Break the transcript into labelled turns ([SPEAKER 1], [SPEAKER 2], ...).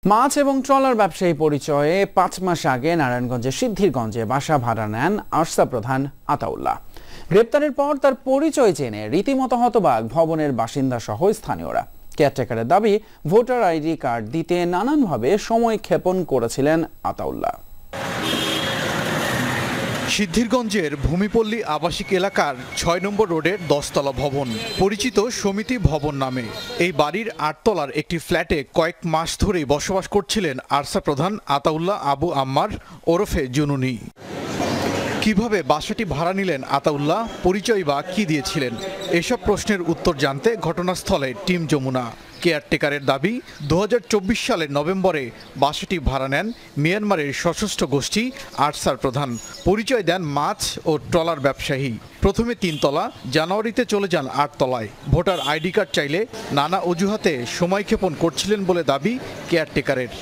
[SPEAKER 1] মাছ এবং ট্রলার ব্যবসায়ী পরিচয়ে ৫ মাস আগে নারায়ণগঞ্জের সিদ্ধিরগঞ্জে বাসা ভাড়া নেন আরসা প্রধান আতাউল্লাহ। গ্রেপ্তারের পর তার পরিচয় জেনে রীতিমতো হতবাক ভবনের বাসিন্দা সহ স্থানীয়রা। কেয়ারটেকারের দাবি, ভোটার আইডি কার্ড দিতে নানানভাবে সময় ক্ষেপণ করেছিলেন আতাউল্লাহ।
[SPEAKER 2] সিদ্ধিরগঞ্জের ভূমিপল্লী আবাসিক এলাকার ৬ নম্বর রোডের ১০তলা ভবন, পরিচিত সমিতি ভবন নামে। এই বাড়ির ৮ তলার একটি ফ্ল্যাটে কয়েক মাস ধরেই বসবাস করছিলেন আরসা প্রধান আতাউল্লাহ আবু আম্মার ওরফে জুনুনি। কিভাবে বাসাটি ভাড়া নিলেন আতাউল্লাহ, পরিচয় বা কি দিয়েছিলেন, এসব প্রশ্নের উত্তর জানতে ঘটনাস্থলে টিম যমুনা। কেয়ারটেকারের দাবি, ২০২৪ সালের নভেম্বরে বাসাটি ভাড়া নেন মিয়ানমারের সশস্ত্র গোষ্ঠী আরসার প্রধান। পরিচয় দেন মাছ ও ট্রলার ব্যবসায়ী। প্রথমে ৩ তলা, জানুয়ারিতে চলে যান ৮ তলায়। ভোটার আইডি কার্ড চাইলে নানা অজুহাতে সময়ক্ষেপণ করছিলেন বলে দাবি কেয়ারটেকারের।